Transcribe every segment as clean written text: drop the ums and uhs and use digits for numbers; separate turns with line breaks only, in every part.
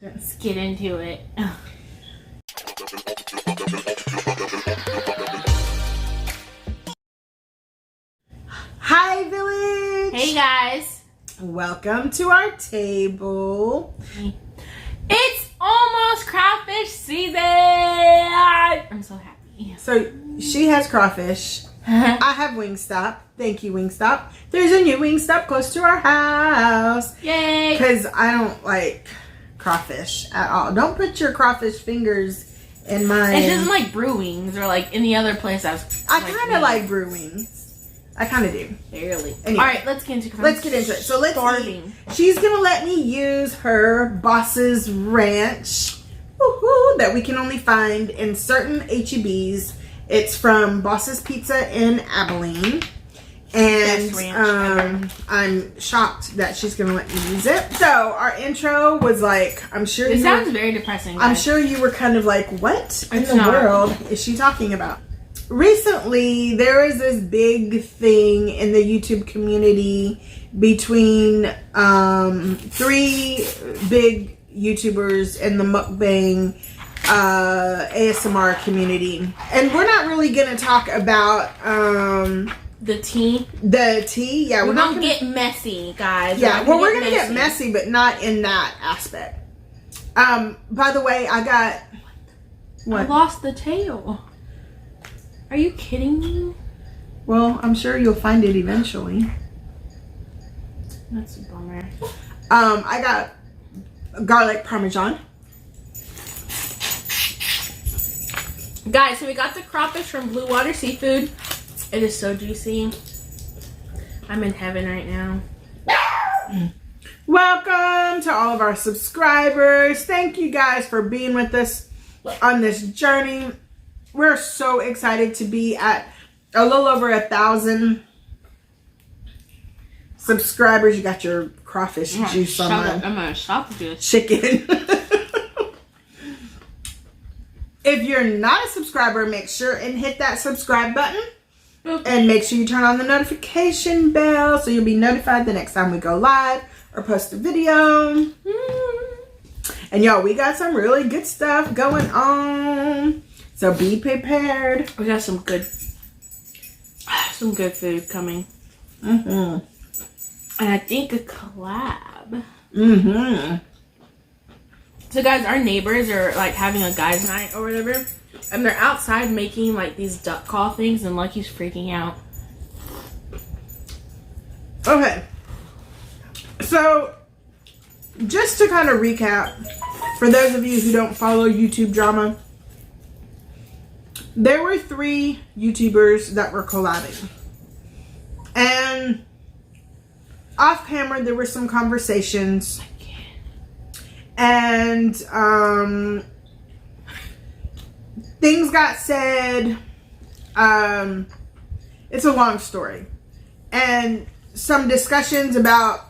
Let's get into it.
Hi, village.
Hey guys.
Welcome to our table.
It's almost crawfish season. I'm so happy.
So she has crawfish. I have Wingstop. Thank you, Wingstop. There's a new Wingstop close to our house.
Yay.
Because I don't like crawfish at all. Don't put your crawfish fingers in mine.
It doesn't like brew wings or like any other place. I
kind of like brew wings. I kind of do.
Barely.
Anyway,
all right, let's get into it.
Let's get into it. So let's see. She's going to let me use her Boss's Ranch that we can only find in certain H-E-Bs. It's from Boss's Pizza in Abilene. And I'm shocked that she's going to let me use it. So our intro was like, I'm sure
it sounds very depressing, guys.
I'm sure you were kind of like, what in the world is she talking about? Recently, there was this big thing in the YouTube community between 3 big YouTubers in the mukbang ASMR community. And we're not really going to talk about
the tea.
Yeah,
we're not going to get messy, guys.
Yeah, well, we're going to get messy, but not in that aspect. By the way, I got... What?
I lost the tail. Are you kidding me?
Well, I'm sure you'll find it eventually.
That's a bummer.
I got garlic parmesan.
Guys, so we got the crawfish from Blue Water Seafood. It is so juicy. I'm in heaven right now.
Welcome to all of our subscribers. Thank you guys for being with us on this journey. We're so excited to be at a little over 1,000 subscribers. You got your crawfish juice on my
I'm gonna stop the juice.
chicken. If you're not a subscriber, make sure and hit that subscribe button. And make sure you turn on the notification bell so you'll be notified the next time we go live or post a video. And y'all, we got some really good stuff going on. So be prepared.
We got some good food coming. And I think a collab. So guys, our neighbors are like having a guys' night or whatever. And they're outside making like these duck call things and Lucky's freaking out.
Okay. So just to kind of recap, for those of you who don't follow YouTube drama, there were 3 YouTubers that were collabing. And off camera, there were some conversations. And things got said. It's a long story. And some discussions about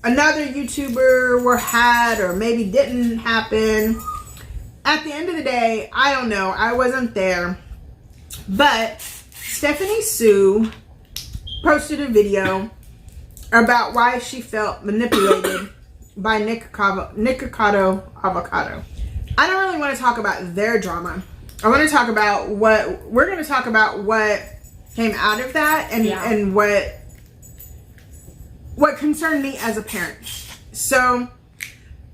another YouTuber were had or maybe didn't happen. At the end of the day, I don't know. I wasn't there. But Stephanie Soo posted a video about why she felt manipulated by Nikocado Avocado. I don't really want to talk about their drama. I want to talk about what we're going to talk about what came out of that and what concerned me as a parent. So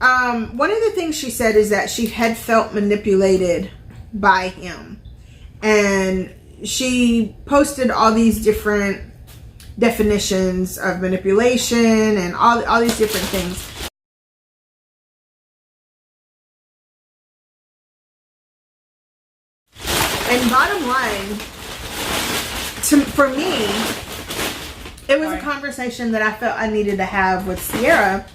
one of the things she said is that she had felt manipulated by him. And she posted all these different definitions of manipulation and all these different things. And bottom line, for me, it was a conversation that I felt I needed to have with Sierra.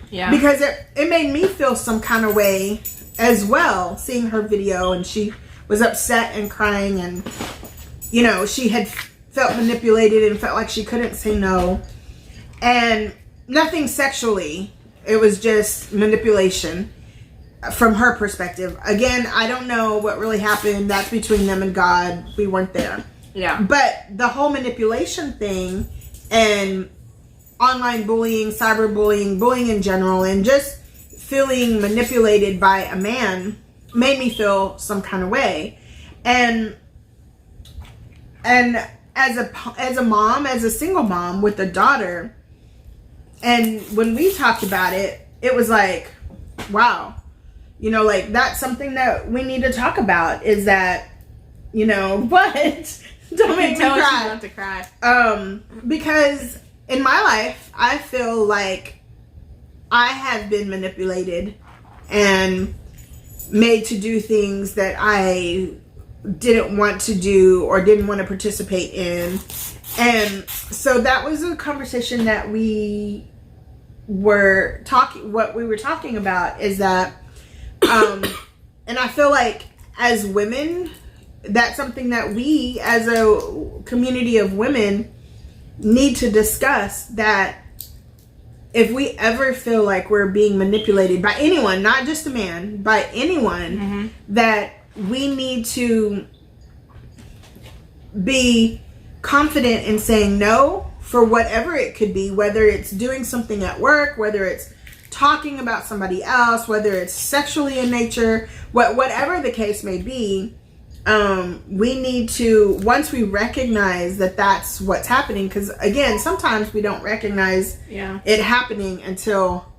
Yeah.
Because it made me feel some kind of way as well, seeing her video, and she was upset and crying, and, you know, she had felt manipulated and felt like she couldn't say no. And nothing sexually. It was just manipulation from her perspective. Again, I don't know what really happened. That's between them and God. We weren't there.
Yeah.
But the whole manipulation thing and online bullying, cyberbullying, bullying in general, and just feeling manipulated by a man made me feel some kind of way. And as a mom, as a single mom with a daughter, and when we talked about it, it was like, wow, you know, like that's something that we need to talk about, is that, you know, what? Don't make me cry.
She want to cry.
Because in my life, I feel like I have been manipulated and made to do things that I didn't want to do or didn't want to participate in. And so that was a conversation that we were talking, what we were talking about is that, and I feel like as women, that's something that we as a community of women need to discuss, that if we ever feel like we're being manipulated by anyone, not just a man, by anyone, that we need to be confident in saying no for whatever it could be, whether it's doing something at work, whether it's talking about somebody else, whether it's sexually in nature, whatever the case may be. We need to, once we recognize that that's what's happening, because again, sometimes we don't recognize it happening until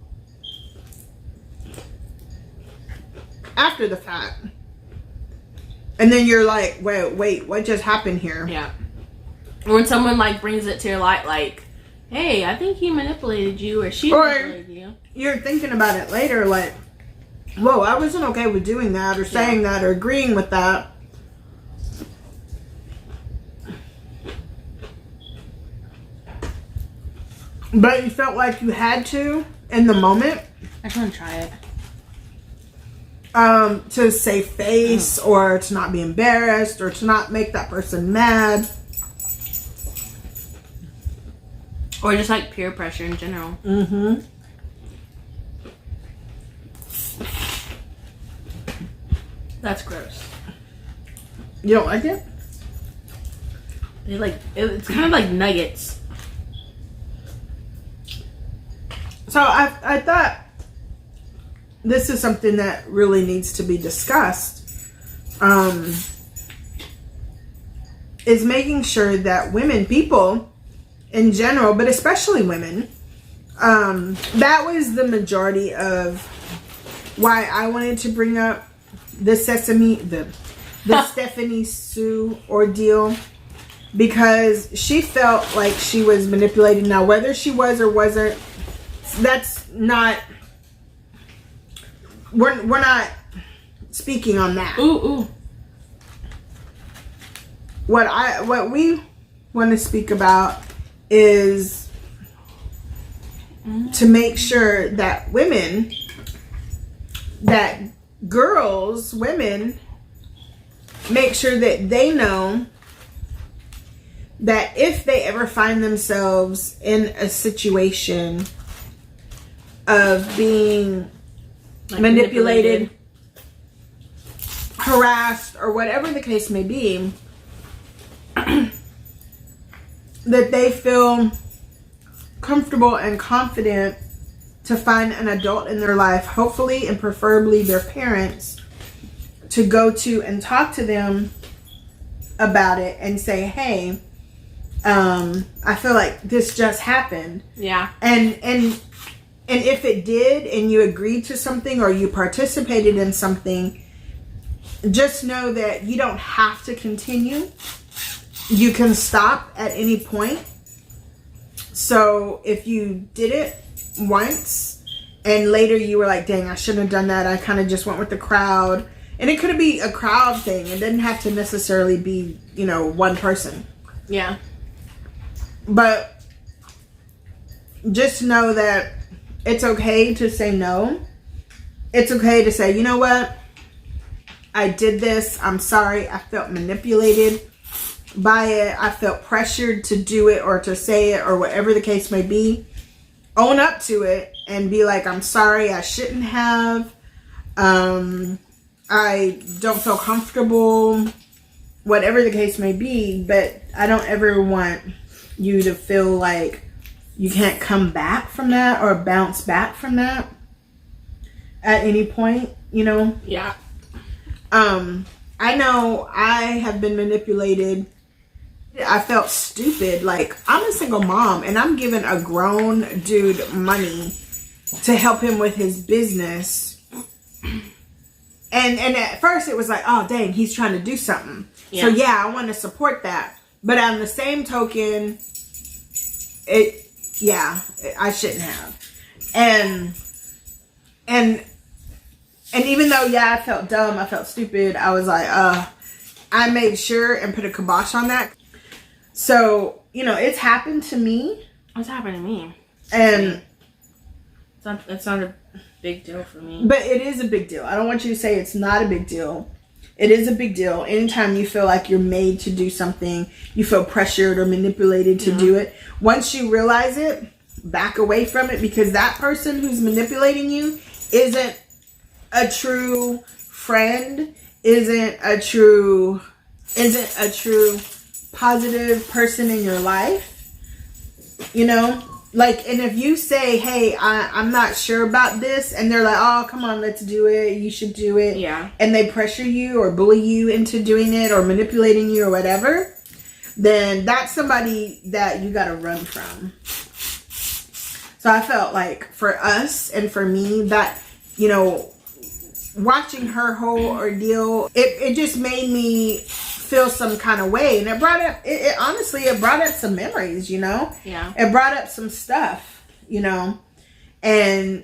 after the fact. And then you're like, wait, what just happened here?
Yeah. Or when someone like brings it to your light, like, hey, I think he manipulated you, or she manipulated you.
You're thinking about it later, like, whoa, I wasn't okay with doing that, or saying that, or agreeing with that. But you felt like you had to in the moment.
I just want to try it.
To save face, or to not be embarrassed, or to not make that person mad.
Or just like peer pressure in general. That's gross.
You don't like it?
It's kind of like nuggets.
So I thought this is something that really needs to be discussed. Is making sure that women, people in general, but especially women, that was the majority of why I wanted to bring up the Stephanie Soo ordeal, because she felt like she was manipulated. Now, whether she was or wasn't, that's not, we're not speaking on that.
Ooh.
What we want to speak about is to make sure that women, that girls, women, make sure that they know that if they ever find themselves in a situation of being manipulated, harassed, or whatever the case may be, that they feel comfortable and confident to find an adult in their life, hopefully and preferably their parents, to go to and talk to them about it and say, hey, I feel like this just happened.
Yeah.
And if it did, and you agreed to something or you participated in something, just know that you don't have to continue. You can stop at any point. So if you did it once and later you were like, dang, I shouldn't have done that, I kind of just went with the crowd. And it could be a crowd thing. It didn't have to necessarily be, one person.
Yeah.
But just know that it's okay to say no. It's okay to say, you know what? I did this. I'm sorry. I felt manipulated by it. I felt pressured to do it or to say it or whatever the case may be. Own up to it and be like, I'm sorry. I shouldn't have. I don't feel comfortable. Whatever the case may be. But I don't ever want you to feel like you can't come back from that or bounce back from that. at any point, you know?
Yeah.
I know I have been manipulated. I felt stupid. Like, I'm a single mom and I'm giving a grown dude money to help him with his business. And at first it was like, oh dang, he's trying to do something. Yeah. So yeah, I want to support that. But on the same token, I shouldn't have. And even though, I felt dumb, I felt stupid, I was like, I made sure and put a kibosh on that. So, it's happened to me.
It's happened to me.
And
it's not a big deal for me.
But it is a big deal. I don't want you to say it's not a big deal. It is a big deal. Anytime you feel like you're made to do something, you feel pressured or manipulated to do it. Once you realize it, back away from it, because that person who's manipulating you isn't a true friend, isn't a true positive person in your life. Like, and if you say, hey, I'm not sure about this, and they're like, oh, come on, let's do it, you should do it.
Yeah.
And they pressure you or bully you into doing it or manipulating you or whatever, then that's somebody that you got to run from. So I felt like for us and for me that, watching her whole ordeal, it just made me feel some kind of way, and it brought up honestly it brought up some memories,
Yeah,
it brought up some stuff, and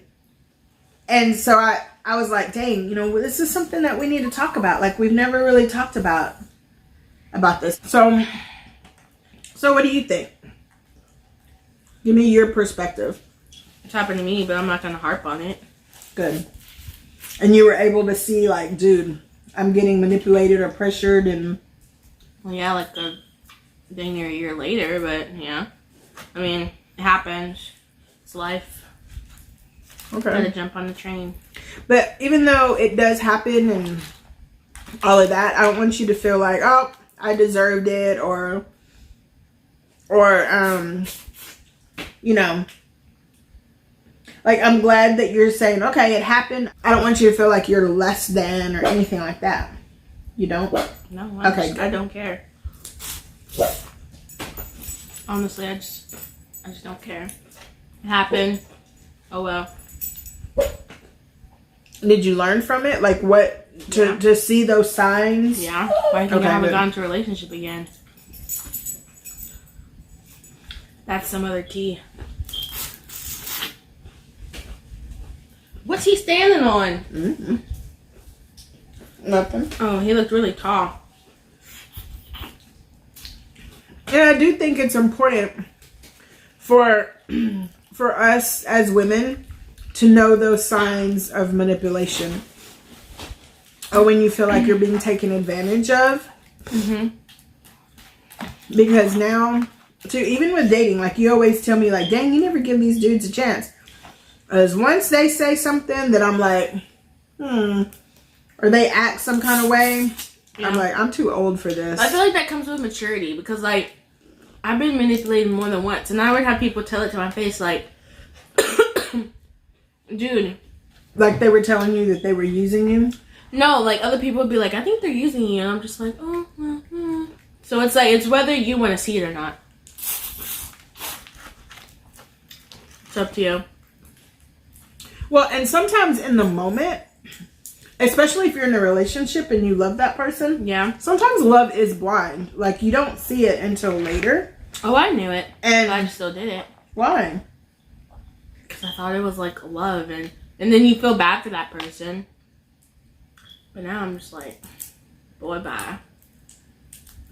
so I was like, dang, this is something that we need to talk about. Like, we've never really talked about this. So what do you think? Give me your perspective.
It's happened to me, but I'm not gonna harp on it.
Good. And you were able to see, like, dude, I'm getting manipulated or pressured, and
well, yeah, like a dang near a year later, but yeah. I mean, it happens. It's life.
Okay.
Gotta jump on the train.
But even though it does happen and all of that, I don't want you to feel like, oh, I deserved it, or like, I'm glad that you're saying, okay, it happened. I don't want you to feel like you're less than or anything like that. You don't?
No,
I
don't care. Honestly, I just don't care. It happened. Oh well.
Did you learn from it? Like, what to see those signs?
Yeah. Why think I haven't gone into a relationship again? That's some other tea. What's he standing on?
Mm-hmm. Nothing.
Oh, he looked really tall.
Yeah, I do think it's important for us as women to know those signs of manipulation, or when you feel like you're being taken advantage of.
Mm-hmm.
Because now, too, even with dating, like, you always tell me, like, dang, you never give these dudes a chance. As once they say something that I'm like, or they act some kind of way, I'm like, I'm too old for this.
I feel like that comes with maturity, because, like, I've been manipulated more than once, and I would have people tell it to my face, like, dude.
Like, they were telling you that they were using you?
No, like, other people would be like, I think they're using you, and I'm just like, oh. So it's like, it's whether you want to see it or not. It's up to you.
Well, and sometimes in the moment, especially if you're in a relationship and you love that person,
yeah,
sometimes love is blind. Like, you don't see it until later.
Oh, I knew it,
and
but I still did it.
Why?
Because I thought it was like love, and then you feel bad for that person. But now I'm just like, boy, bye.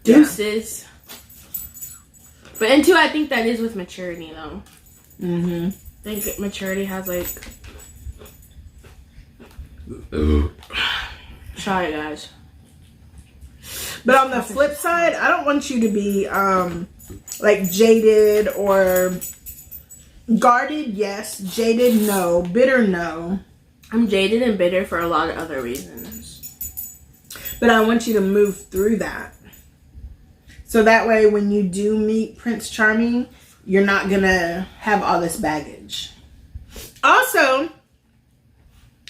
Deuces. But and two, I think that is with maturity, though.
Mm-hmm.
I think maturity has, like... Sorry, guys.
But on the flip side, I don't want you to be, like, jaded or guarded, yes. Jaded, no. Bitter, no.
I'm jaded and bitter for a lot of other reasons.
But I want you to move through that. So that way, when you do meet Prince Charming, you're not going to have all this baggage. Also,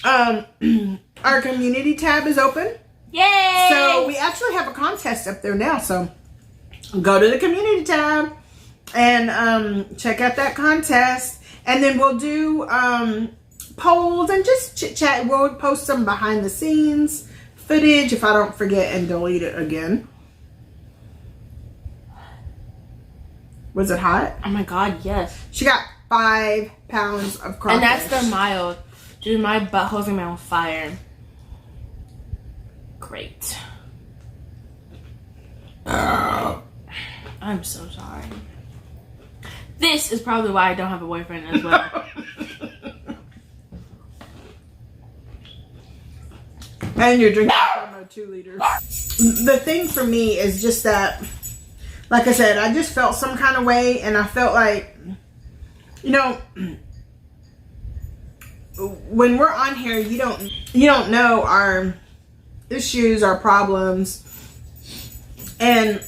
Our community tab is open.
Yay!
So we actually have a contest up there now. So go to the community tab and check out that contest. And then we'll do polls and just chit chat. We'll post some behind the scenes footage if I don't forget and delete it again. Was it hot?
Oh my god, yes.
She got 5 pounds of crawfish.
And that's the mild. Dude, my butthole's gonna be on fire. Great. I'm so sorry. This is probably why I don't have a boyfriend as well.
And you're drinking from a 2 liter. The thing for me is just that, like I said, I just felt some kind of way, and I felt like, you know, when we're on here, you don't know our issues, our problems, and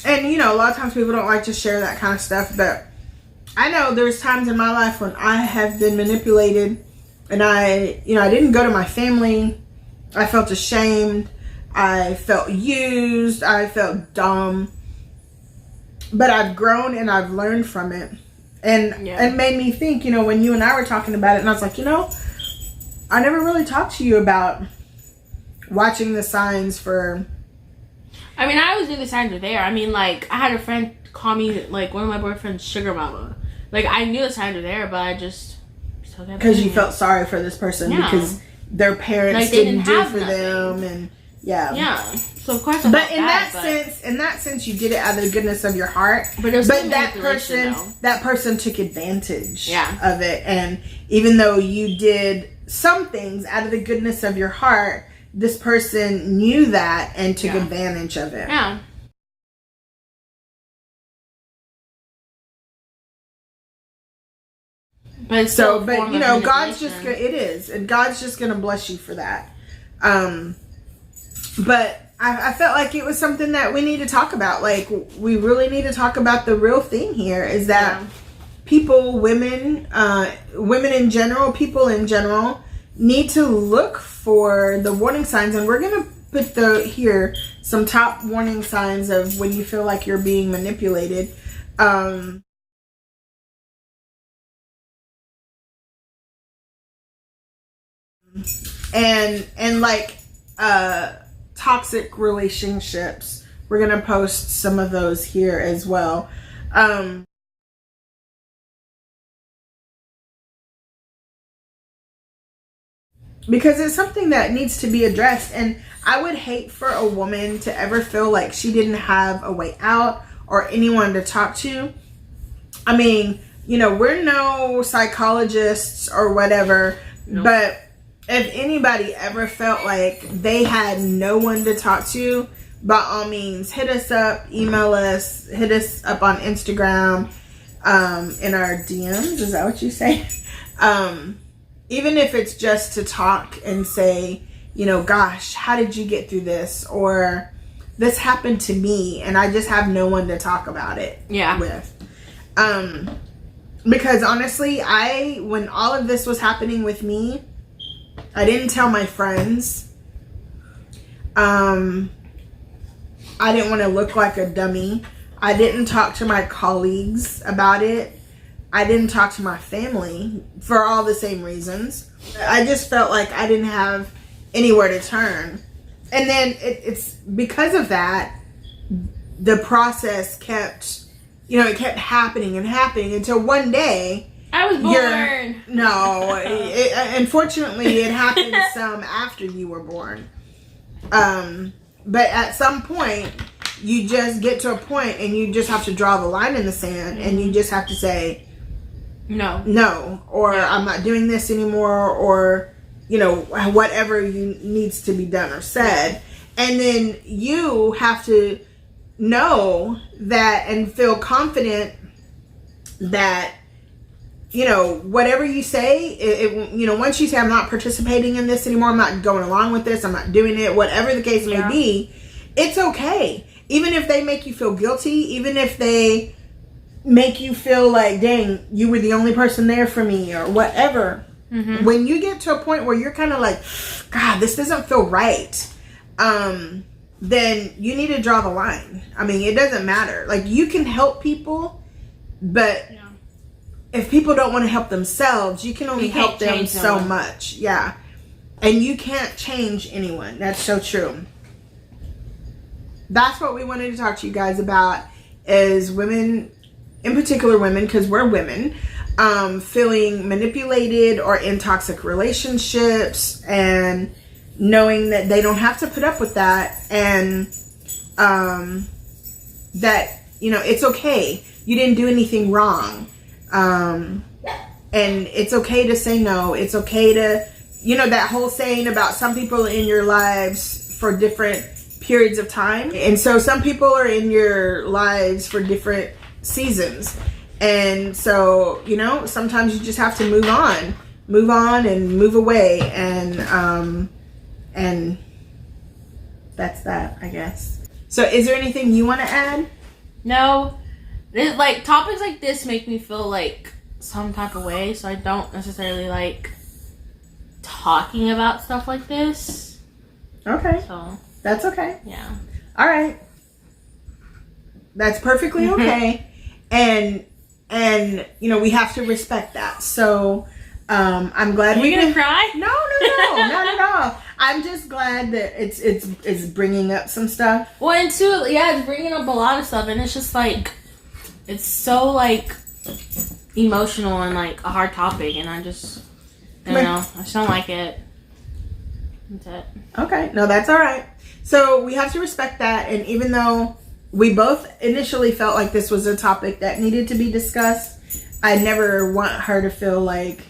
you know, a lot of times people don't like to share that kind of stuff. But I know there's times in my life when I have been manipulated, and I didn't go to my family. I felt ashamed. I felt used. I felt dumb. But I've grown and I've learned from it. And it made me think, you know, when you and I were talking about it, and I was like, you know, I never really talked to you about watching the signs for...
I mean, I always knew the signs were there. I mean, like, I had a friend call me, like, one of my boyfriend's sugar mama. Like, I knew the signs were there, but I just...
Because you felt sorry for this person because their parents
like,
didn't do for them, and
yeah. So of course,
but in that sense, you did it out of the goodness of your heart. But that person took advantage of it, and even though you did some things out of the goodness of your heart, this person knew that and took advantage of it.
Yeah. But
you know, God's just gonna, it is, and God's just gonna bless you for that. But I felt like it was something that we need to talk about. Like, we really need to talk about the real thing here is that people, women in general, people in general, need to look for the warning signs. And we're gonna put here some top warning signs of when you feel like you're being manipulated. And like toxic relationships, we're gonna post some of those here as well. Because it's something that needs to be addressed, and I would hate for a woman to ever feel like she didn't have a way out or anyone to talk to. I mean, you know, we're no psychologists or whatever, but if anybody ever felt like they had no one to talk to, by all means, hit us up, email us, hit us up on Instagram, in our DMs. Is that what you say? Even if it's just to talk and say, you know, gosh, how did you get through this? Or this happened to me and I just have no one to talk about it with. Because honestly, when all of this was happening with me, I didn't tell my friends. I didn't want to look like a dummy. I didn't talk to my colleagues about it. I didn't talk to my family for all the same reasons. I just felt like I didn't have anywhere to turn. And then it's because of that, the process kept, you know, it kept happening and happening until one day,
I was born.
Unfortunately, it happened some after you were born. But at some point, you just get to a point and you just have to draw the line in the sand, and you just have to say, no, or I'm not doing this anymore, or, you know, whatever needs to be done or said. And then you have to know that and feel confident that, you know, whatever you say, you know, once you say, I'm not participating in this anymore, I'm not going along with this, I'm not doing it, whatever the case may be, it's okay. Even if they make you feel guilty, even if they make you feel like, dang, you were the only person there for me or whatever, When you get to a point where you're kind of like, God, this doesn't feel right, then you need to draw the line. I mean, it doesn't matter. Like, you can help people, but if people don't want to help themselves, you can only help them so much. Yeah. And you can't change anyone. That's so true. That's what we wanted to talk to you guys about, is women, in particular women, because we're women, feeling manipulated or in toxic relationships, and knowing that they don't have to put up with that, and that, you know, it's okay. You didn't do anything wrong. And it's okay to say no. It's okay to, you know, that whole saying about some people in your lives for different periods of time. And so some people are in your lives for different seasons. And so, you know, sometimes you just have to move on and move away. And that's that, I guess. So is there anything you want to add?
No. Like, topics like this make me feel like some type of way, so I don't necessarily like talking about stuff like this.
Okay.
So
that's okay.
Yeah.
All right. That's perfectly okay. And you know, we have to respect that. So I'm glad.
Are you gonna cry?
No, not at all. I'm just glad that it's bringing up some stuff.
Well, and too, yeah, it's bringing up a lot of stuff, and it's just like, it's so like emotional and like a hard topic, and I don't know. I just don't like it. That's it.
Okay, no, that's all right. So we have to respect that, and even though we both initially felt like this was a topic that needed to be discussed, I never want her to feel like,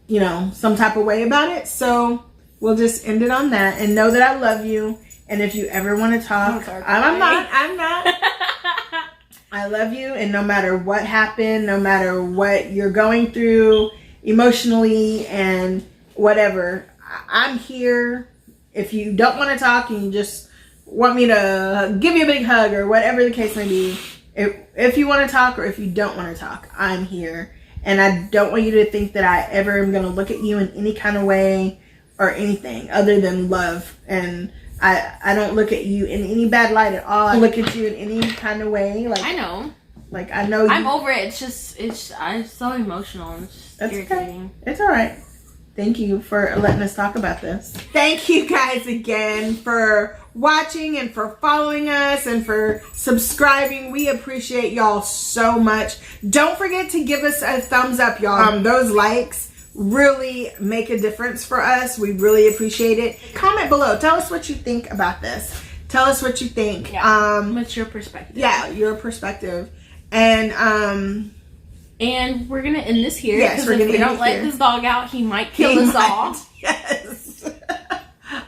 you know, some type of way about it. So we'll just end it on that, and know that I love you. And if you ever want to talk, I'm not. I love you, and no matter what happened, no matter what you're going through emotionally and whatever, I'm here. If you don't want to talk and you just want me to give you a big hug or whatever the case may be, if you want to talk or if you don't want to talk, I'm here. And I don't want you to think that I ever am going to look at you in any kind of way or anything other than love. And I don't look at you in any bad light at all. I look at you in any kind of way. Like,
I know.
Like, I know you.
I'm over it. I'm so emotional. It's just
That's
irritating.
Okay. It's all right. Thank you for letting us talk about this. Thank you guys again for watching and for following us and for subscribing. We appreciate y'all so much. Don't forget to give us a thumbs up, y'all. Those likes really make a difference for us. We really appreciate it. Comment below. Tell us what you think about this. Tell us what you think.
Yeah. What's your perspective?
Yeah, your perspective. And
we're gonna end this here.
Yes, we're gonna
if we don't let this dog out, he might kill us all.
Yes.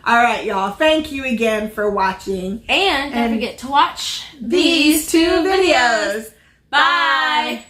All right, y'all. Thank you again for watching.
And don't forget to watch
these two videos.
Bye.